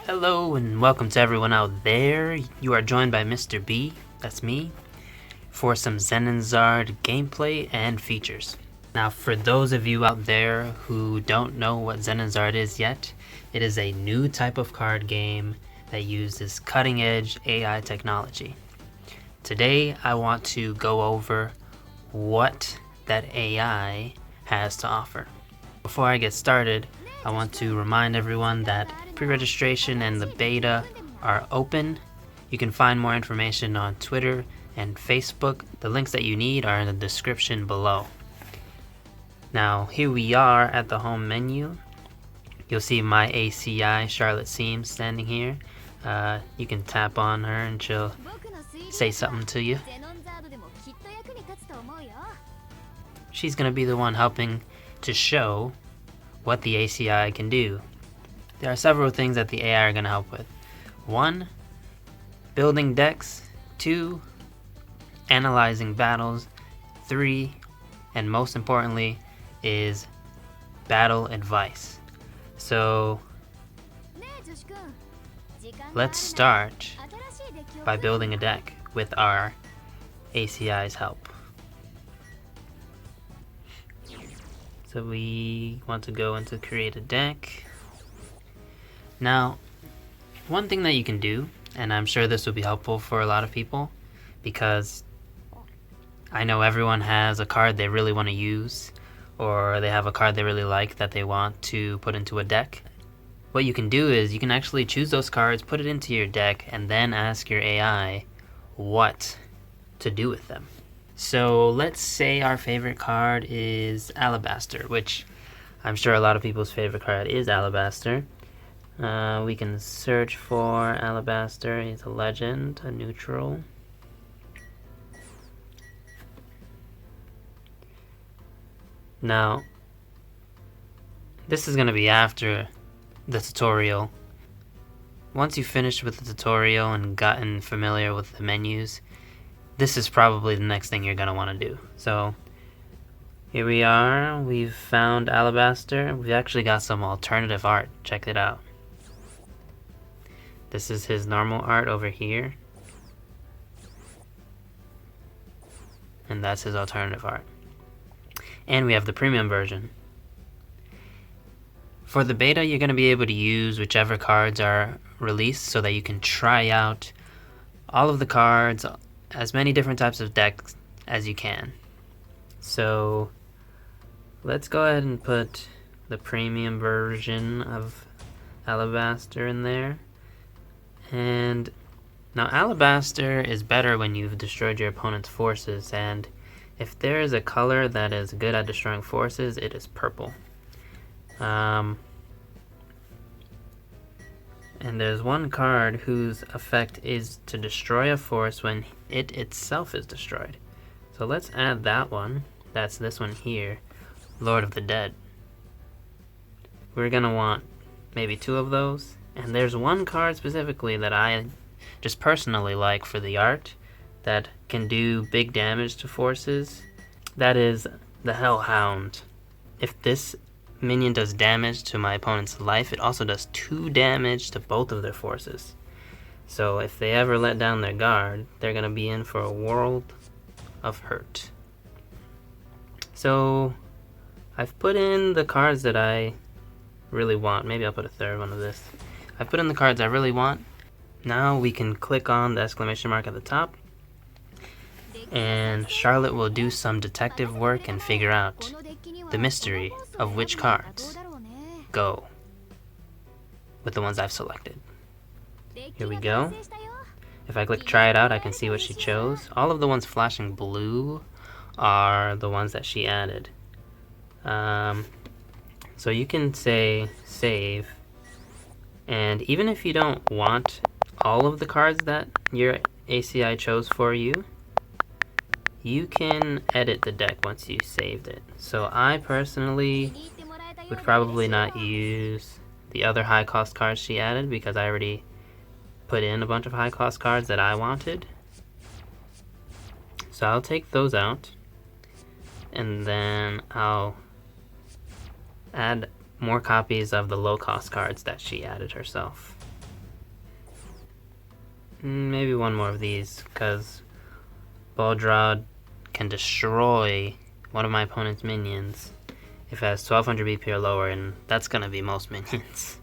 Hello and welcome to everyone out there. You are joined by Mr. B, that's me, for some Zenonzard gameplay and features. Now for those of you out there who don't know what Zenonzard is yet, it is a new type of card game that uses cutting-edge AI technology. Today I want to go over what that AI has to offer. Before I get started, I want to remind everyone that pre-registration and the beta are open. You can find more information on Twitter and Facebook. The links that you need are in the description below. Now here we are at the home menu. You'll see my ACI Charlotte Seams standing here. You can tap on her and she'll say something to you. She's gonna be the one helping to show what the ACI can do. There are several things that the AI are going to help with. 1. Building decks. 2. Analyzing battles. 3. And most importantly is battle advice. So let's start by building a deck with our ACI's help. So we want to go into create a deck. Now, one thing that you can do, and I'm sure this will be helpful for a lot of people, because I know everyone has a card they really want to use, or they have a card they really like that they want to put into a deck. What you can do is you can actually choose those cards, put it into your deck, and then ask your AI what to do with them. So let's say our favorite card is Alabaster, which I'm sure a lot of people's favorite card is Alabaster. We can search for Alabaster. He's a legend, a neutral. Now, this is going to be after the tutorial. Once you've finished with the tutorial and gotten familiar with the menus, this is probably the next thing you're going to want to do. So here we are. We've found Alabaster. We've actually got some alternative art. Check it out. This is his normal art over here. And that's his alternative art. And we have the premium version. For the beta, you're going to be able to use whichever cards are released so that you can try out all of the cards, as many different types of decks as you can. So let's go ahead and put the premium version of Alabaster in there. And now Alabaster is better when you've destroyed your opponent's forces, and if there is a color that is good at destroying forces, it is purple. And there's one card whose effect is to destroy a force when it itself is destroyed. So let's add that one. That's this one here, Lord of the Dead. We're gonna want maybe 2 of those. And there's one card specifically that I just personally like for the art that can do big damage to forces. That is the Hellhound. If this minion does damage to my opponent's life, it also does 2 damage to both of their forces. So if they ever let down their guard, they're going to be in for a world of hurt. So I've put in the cards that I really want. Maybe I'll put a third one of this. I've put in the cards I really want. Now we can click on the exclamation mark at the top, and Charlotte will do some detective work and figure out the mystery of which cards go with the ones I've selected. Here we go. If I click try it out, I can see what she chose. All of the ones flashing blue are the ones that she added. So you can say save. And even if you don't want all of the cards that your ACI chose for you, you can edit the deck once you saved it. So I personally would probably not use the other high cost cards she added because I already put in a bunch of high cost cards that I wanted. So I'll take those out, and then I'll add more copies of the low cost cards that she added herself. Maybe one more of these, because Baldrod can destroy one of my opponent's minions if it has 1200 BP or lower, and that's gonna be most minions.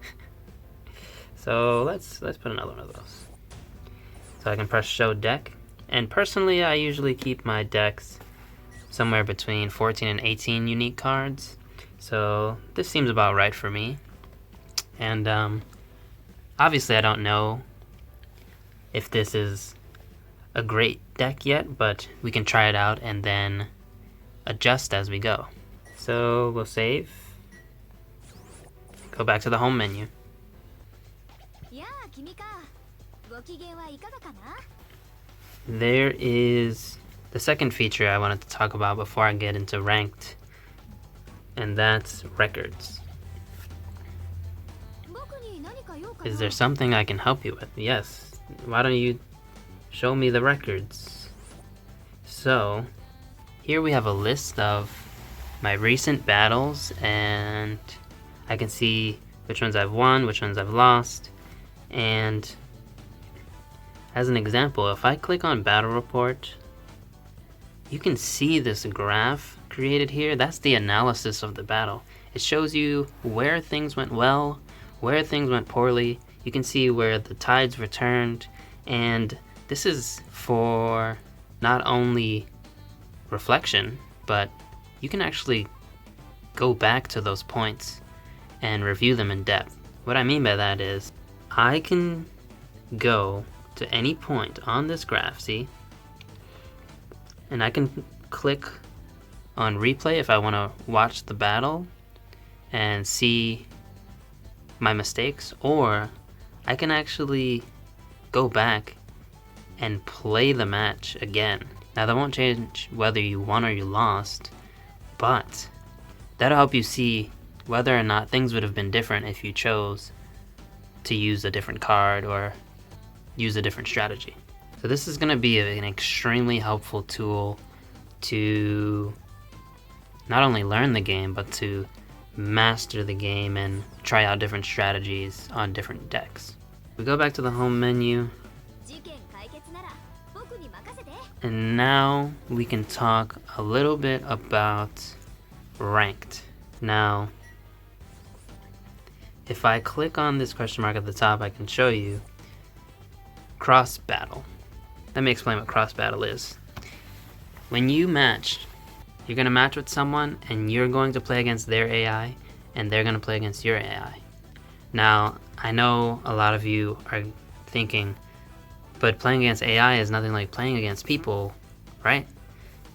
So let's put another one of those. So I can press show deck, and personally I usually keep my decks somewhere between 14 and 18 unique cards. So this seems about right for me. And obviously I don't know if this is a great deck yet, but we can try it out and then adjust as we go. So we'll save, go back to the home menu. There is the second feature I wanted to talk about before I get into ranked, and that's records. Is there something I can help you with? Yes. Why don't you show me the records? So here we have a list of my recent battles, and I can see which ones I've won, which ones I've lost. And as an example, if I click on battle report, you can see this graph created here. That's the analysis of the battle. It shows you where things went well, where things went poorly. You can see where the tides returned, and this is for not only reflection, but you can actually go back to those points and review them in depth. What I mean by that is I can go to any point on this graph, see? And I can click on replay if I want to watch the battle and see my mistakes, or I can actually go back and play the match again. Now that won't change whether you won or you lost, but that'll help you see whether or not things would have been different if you chose to use a different card or use a different strategy. So this is going to be an extremely helpful tool to not only learn the game, but to master the game and try out different strategies on different decks. We go back to the home menu, and now we can talk a little bit about ranked. Now, if I click on this question mark at the top, I can show you cross battle. Let me explain what cross battle is. When you match, you're going to match with someone and you're going to play against their AI and they're going to play against your AI. Now, I know a lot of you are thinking, but playing against AI is nothing like playing against people, right?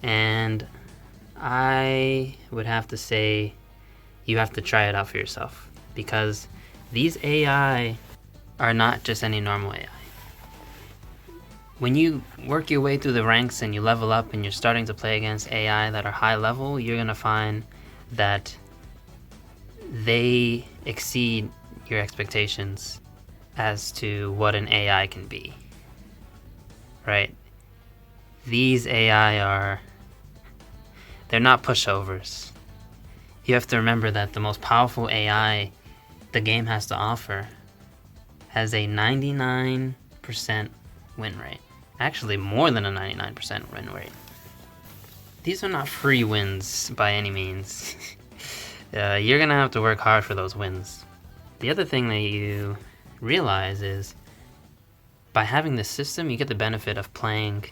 And I would have to say you have to try it out for yourself, because these AI are not just any normal AI. When you work your way through the ranks and you level up and you're starting to play against AI that are high level, you're going to find that they exceed your expectations as to what an AI can be, right? These AI they're not pushovers. You have to remember that the most powerful AI the game has to offer has a 99% win rate. Actually, more than a 99% win rate. These are not free wins by any means. You're gonna have to work hard for those wins. The other thing that you realize is by having this system, you get the benefit of playing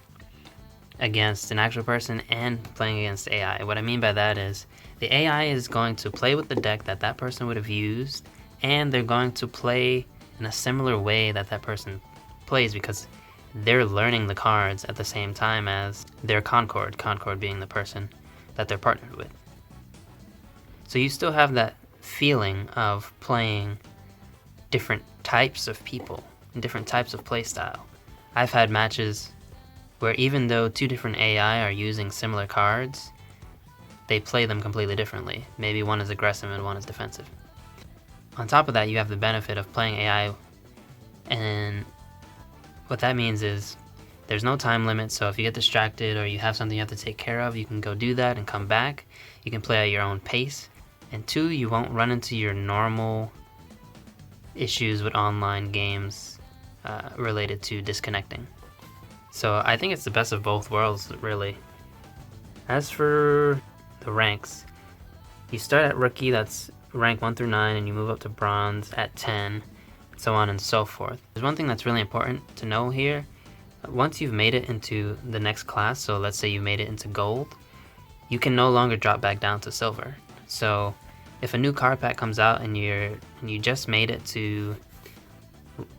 against an actual person and playing against AI. What I mean by that is the AI is going to play with the deck that that person would have used, and they're going to play in a similar way that that person plays, because they're learning the cards at the same time as their Concord being the person that they're partnered with. So you still have that feeling of playing different types of people and different types of playstyle. I've had matches where even though two different AI are using similar cards, they play them completely differently. Maybe one is aggressive and one is defensive. On top of that, you have the benefit of playing AI, and what that means is there's no time limit, so if you get distracted or you have something you have to take care of, you can go do that and come back. You can play at your own pace. And two, you won't run into your normal issues with online games related to disconnecting. So I think it's the best of both worlds, really. As for the ranks, you start at rookie, that's rank 1 through 9, and you move up to bronze at 10, so on and so forth. There's one thing that's really important to know here. Once you've made it into the next class, so let's say you made it into gold, you can no longer drop back down to silver. So if a new card pack comes out and you just made it to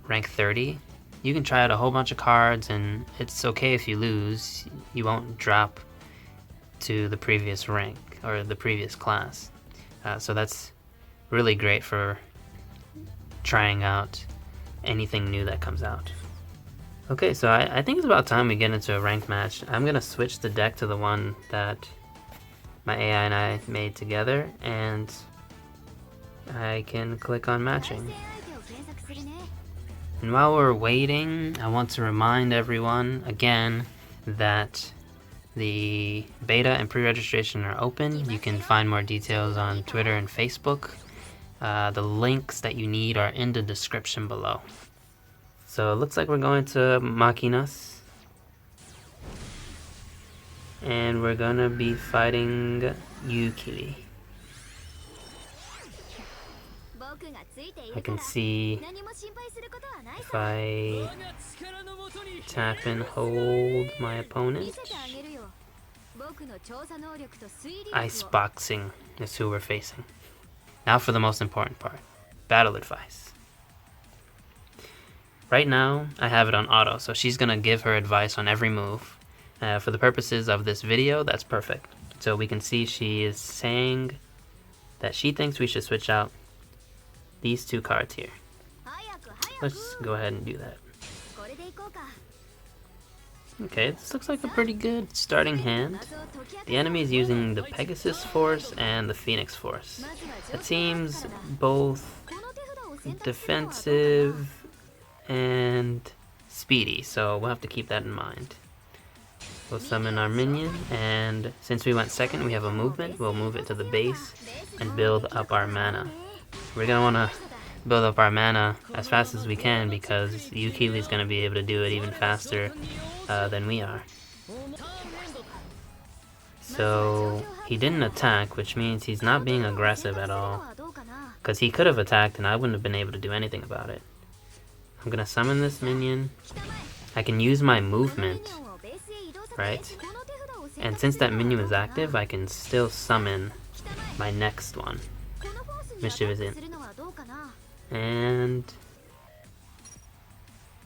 rank 30, you can try out a whole bunch of cards, and it's okay if you lose. You won't drop to the previous rank or the previous class. So that's really great for trying out anything new that comes out. Okay, so I think it's about time we get into a ranked match. I'm gonna switch the deck to the one that my AI and I made together, and I can click on matching. And while we're waiting, I want to remind everyone again that the beta and pre-registration are open. You can find more details on Twitter and Facebook. The links that you need are in the description below. So it looks like we're going to Machinas. And we're gonna be fighting Yukili. I can see if I tap and hold my opponent. Iceboxing is who we're facing. Now for the most important part, battle advice. Right now, I have it on auto, so she's gonna give her advice on every move. For the purposes of this video, that's perfect. So we can see she is saying that she thinks we should switch out these two cards here. Let's go ahead and do that. Okay, this looks like a pretty good starting hand. The enemy is using the Pegasus Force and the Phoenix Force. It seems both defensive and speedy, so we'll have to keep that in mind. We'll summon our minion, and since we went second, we have a movement. We'll move it to the base and build up our mana. We're gonna wanna build up our mana as fast as we can because Yukili's gonna be able to do it even faster than we are. So he didn't attack, which means he's not being aggressive at all, because he could have attacked and I wouldn't have been able to do anything about it. I'm gonna summon this minion. I can use my movement, right? And since that minion is active, I can still summon my next one. Mischief is in. And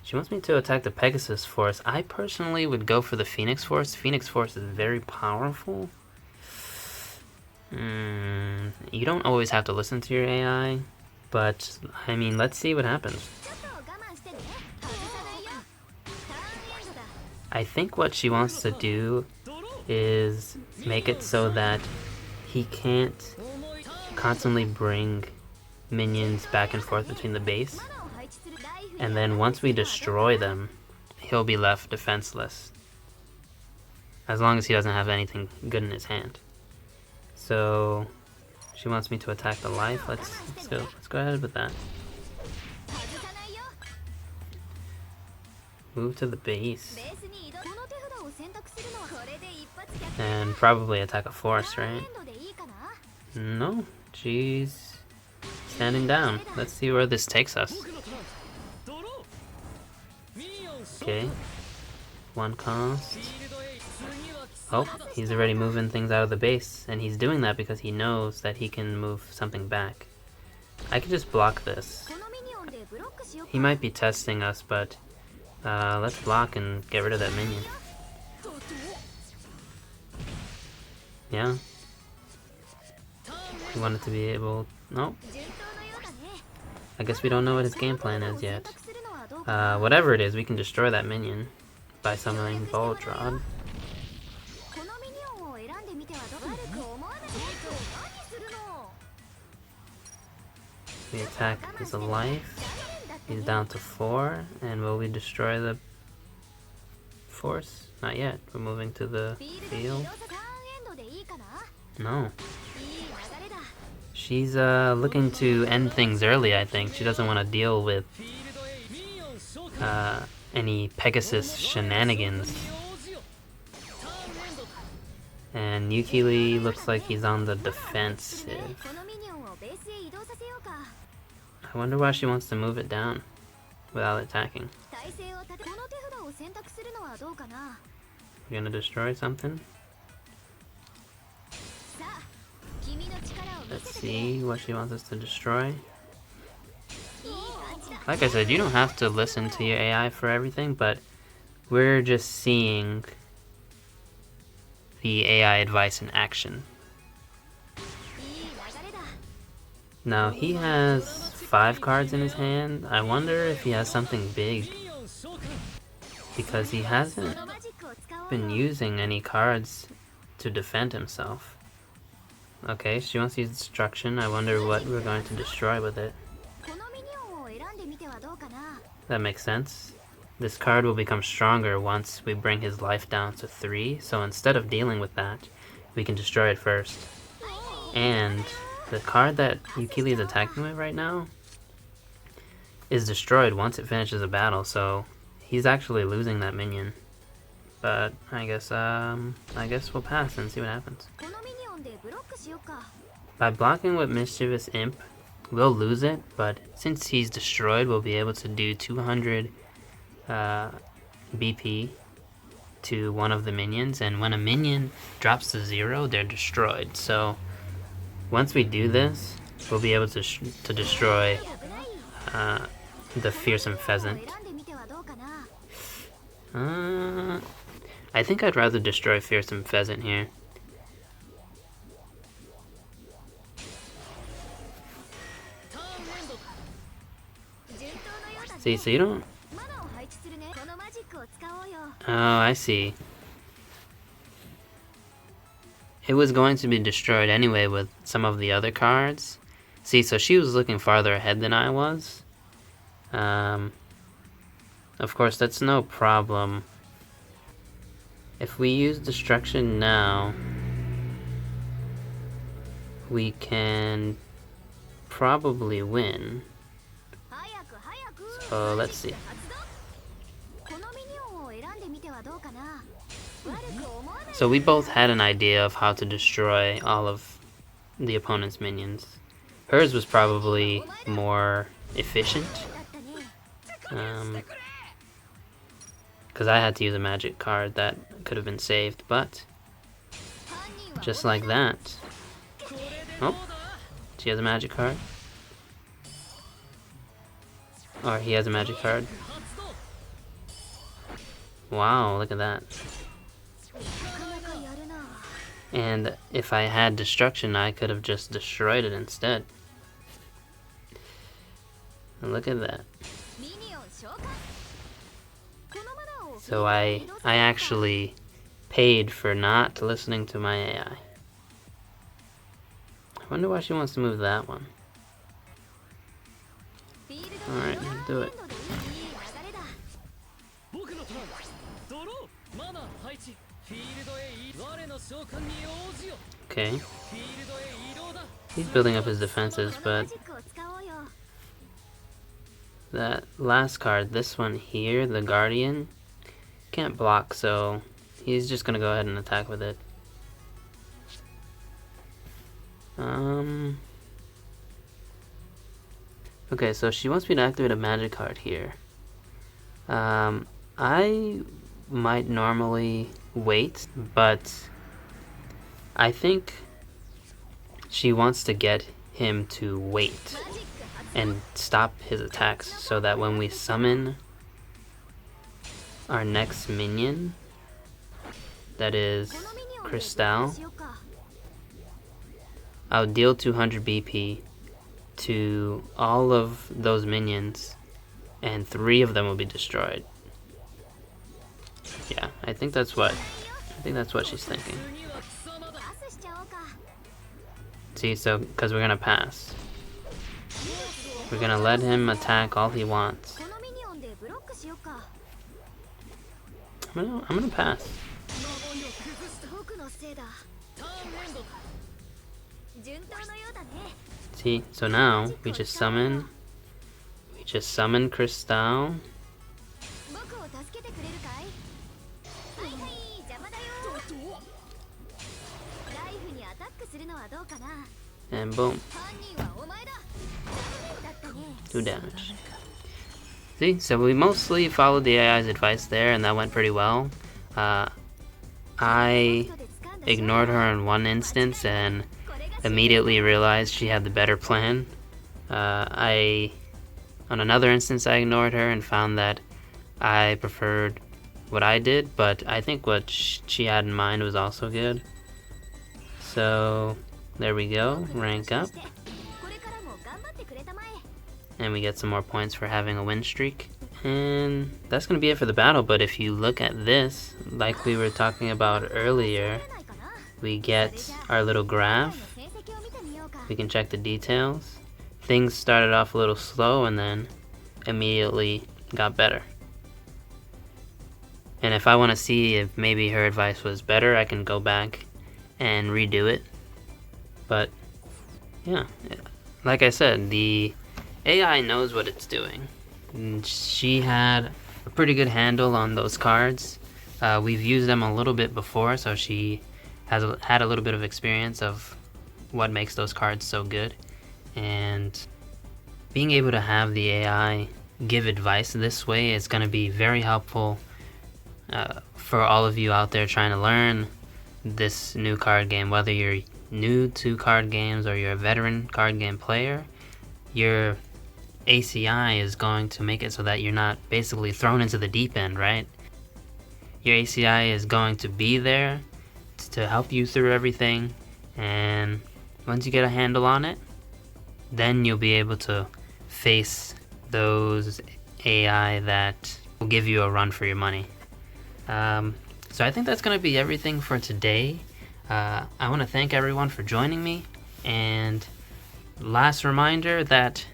she wants me to attack the Pegasus Force. I personally would go for the Phoenix Force. Phoenix Force is very powerful. You don't always have to listen to your AI, but I mean, let's see what happens. I think what she wants to do is make it so that he can't constantly bring minions back and forth between the base, and then once we destroy them, he'll be left defenseless, as long as he doesn't have anything good in his hand. So she wants me to attack the life. Let's go ahead with that. Move to the base and probably attack a force, right? No, she's standing down. Let's see where this takes us. Okay, one cost. Oh, he's already moving things out of the base, and he's doing that because he knows that he can move something back. I could just block this. He might be testing us, but let's block and get rid of that minion. Yeah. He wanted to be able... Nope. I guess we don't know what his game plan is yet. Whatever it is, we can destroy that minion by summoning Voltrod. We attack his life. He's down to 4, and will we destroy the force? Not yet. We're moving to the field. No. She's looking to end things early, I think. She doesn't want to deal with any Pegasus shenanigans. And Yukili looks like he's on the defensive. I wonder why she wants to move it down without attacking. We're gonna destroy something? Let's see what she wants us to destroy. Like I said, you don't have to listen to your AI for everything, but we're just seeing the AI advice in action. Now he has 5 cards in his hand. I wonder if he has something big, because he hasn't been using any cards to defend himself. Okay, she wants to use destruction. I wonder what we're going to destroy with it. That makes sense. This card will become stronger once we bring his life down to 3, so instead of dealing with that, we can destroy it first. And the card that Yukili is attacking with right now is destroyed once it finishes a battle, so he's actually losing that minion. But I guess we'll pass and see what happens. By blocking with Mischievous Imp, we'll lose it, but since he's destroyed, we'll be able to do 200 BP to one of the minions, and when a minion drops to 0, they're destroyed. So once we do this, we'll be able to destroy the Fearsome Pheasant. I think I'd rather destroy Fearsome Pheasant here. See, so you don't... Oh, I see. It was going to be destroyed anyway with some of the other cards. See, so she was looking farther ahead than I was. Of course, that's no problem. If we use destruction now, we can probably win. So let's see. So we both had an idea of how to destroy all of the opponent's minions. Hers was probably more efficient, because I had to use a magic card that could have been saved, but just like that. Oh, she has a magic card. Or he has a magic card. Wow, look at that. And if I had destruction, I could have just destroyed it instead. And look at that. So I actually paid for not listening to my AI. I wonder why she wants to move that one. Alright, let's do it. Okay. He's building up his defenses, but that last card, this one here, the Guardian, can't block, so he's just gonna go ahead and attack with it. Okay, so she wants me to activate a magic card here. I might normally wait, but I think she wants to get him to wait and stop his attacks so that when we summon our next minion, that is Crystal, I'll deal 200 BP to all of those minions, and 3 of them will be destroyed. Yeah, I think that's what she's thinking. See, so because we're gonna pass, we're gonna let him attack all he wants. I'm gonna pass. See, so now we just summon Crystal, And boom. 2 damage. See, so we mostly followed the AI's advice there, and that went pretty well. I ignored her in one instance and immediately realized she had the better plan. On another instance, I ignored her and found that I preferred what I did, but I think what she had in mind was also good. So there we go, rank up. And we get some more points for having a win streak. And that's going to be it for the battle, but if you look at this, like we were talking about earlier, we get our little graph. We can check the details. Things started off a little slow and then immediately got better. And if I want to see if maybe her advice was better, I can go back and redo it. But yeah, like I said, the AI knows what it's doing. And she had a pretty good handle on those cards. We've used them a little bit before, so she has had a little bit of experience of what makes those cards so good. And being able to have the AI give advice this way is going to be very helpful for all of you out there trying to learn this new card game. Whether you're new to card games or you're a veteran card game player, your ACI is going to make it so that you're not basically thrown into the deep end, right? Your ACI is going to be there to help you through everything, and once you get a handle on it, then you'll be able to face those AI that will give you a run for your money. So I think that's going to be everything for today. I want to thank everyone for joining me, and last reminder that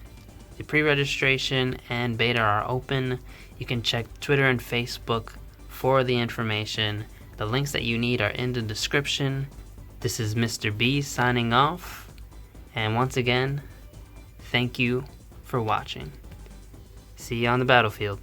the pre-registration and beta are open. You can check Twitter and Facebook for the information. The links that you need are in the description. This is Mr. B signing off, and once again, thank you for watching. See you on the battlefield.